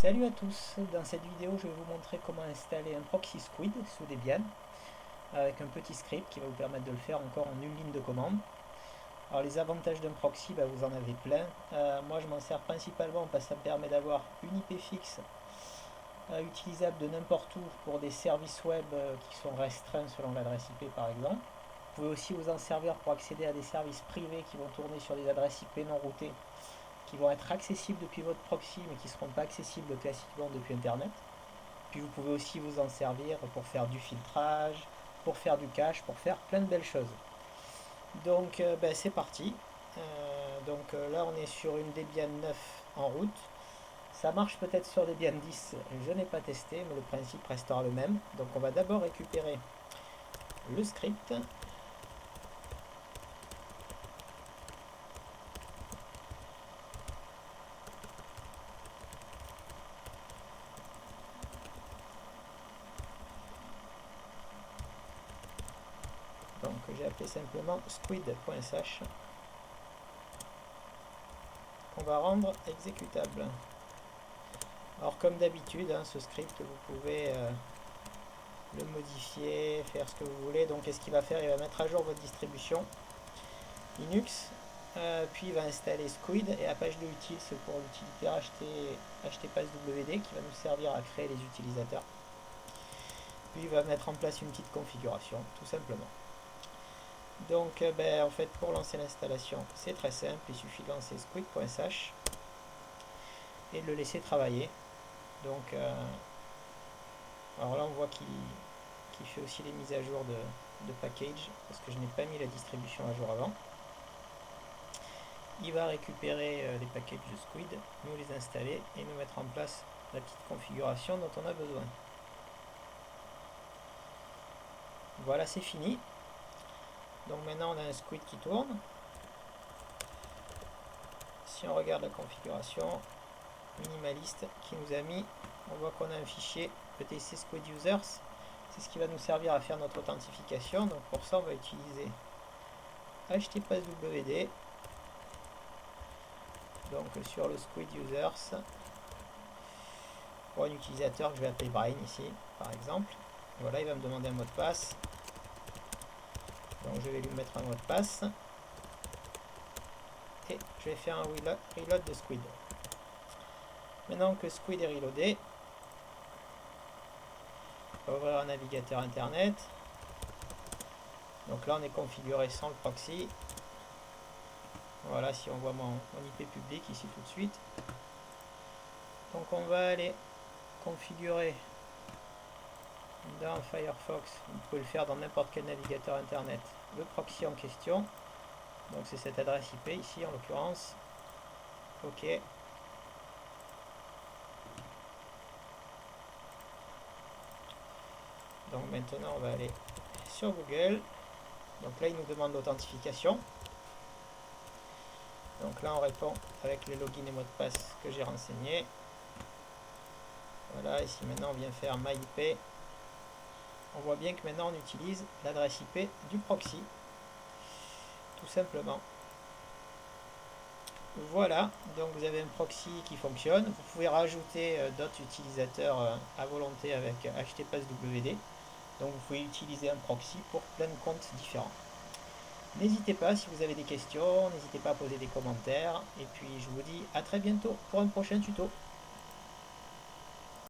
Salut à tous, dans cette vidéo je vais vous montrer comment installer un proxy Squid sous Debian avec un petit script qui va vous permettre de le faire encore en une ligne de commande. Alors les avantages d'un proxy, vous en avez plein. Moi je m'en sers principalement parce que ça me permet d'avoir une IP fixe utilisable de n'importe où pour des services web qui sont restreints selon l'adresse IP par exemple. Vous pouvez aussi vous en servir pour accéder à des services privés qui vont tourner sur des adresses IP non routées qui vont être accessibles depuis votre proxy mais qui ne seront pas accessibles classiquement depuis internet. Puis vous pouvez aussi vous en servir pour faire du filtrage, pour faire du cache, pour faire plein de belles choses. Donc c'est parti. Là on est sur une Debian 9 en route. Ça marche peut-être sur Debian 10, je n'ai pas testé, mais le principe restera le même. Donc on va d'abord récupérer le script. Donc j'ai appelé simplement squid.sh qu'on va rendre exécutable. Alors comme d'habitude, ce script vous pouvez le modifier, faire ce que vous voulez. Donc qu'est-ce qu'il va faire? Il va mettre à jour votre distribution Linux, puis il va installer Squid et Apache 2 Utils pour l'utilitaire htpasswd qui va nous servir à créer les utilisateurs. Puis il va mettre en place une petite configuration, tout simplement. Donc en fait pour lancer l'installation c'est très simple, il suffit de lancer squid.sh et de le laisser travailler. Donc alors là on voit qu'il fait aussi les mises à jour de package parce que je n'ai pas mis la distribution à jour avant. Il va récupérer les packages de Squid, nous les installer et nous mettre en place la petite configuration dont on a besoin. Voilà, c'est fini. Donc maintenant on a un Squid qui tourne. Si on regarde la configuration minimaliste qui nous a mis, on voit qu'on a un fichier etc squid users. C'est ce qui va nous servir à faire notre authentification. Donc pour ça on va utiliser htpasswd. Donc sur le squid users, pour un utilisateur que je vais appeler Brain ici par exemple. Voilà, il va me demander un mot de passe. Donc je vais lui mettre un mot de passe. Et je vais faire un reload de Squid. Maintenant que Squid est reloadé, on va ouvrir un navigateur internet. Donc là on est configuré sans le proxy. Voilà, si on voit mon IP public ici tout de suite. Donc on va aller configurer dans Firefox, vous pouvez le faire dans n'importe quel navigateur internet, le proxy en question. Donc c'est cette adresse IP ici en l'occurrence. OK. Donc maintenant on va aller sur Google. Donc là il nous demande l'authentification. Donc là on répond avec les logins et mots de passe que j'ai renseignés. Voilà, ici maintenant on vient faire MyIP. On voit bien que maintenant on utilise l'adresse IP du proxy. Tout simplement. Voilà, donc vous avez un proxy qui fonctionne. Vous pouvez rajouter d'autres utilisateurs à volonté avec htpasswd. Donc vous pouvez utiliser un proxy pour plein de comptes différents. N'hésitez pas si vous avez des questions, n'hésitez pas à poser des commentaires. Et puis je vous dis à très bientôt pour un prochain tuto.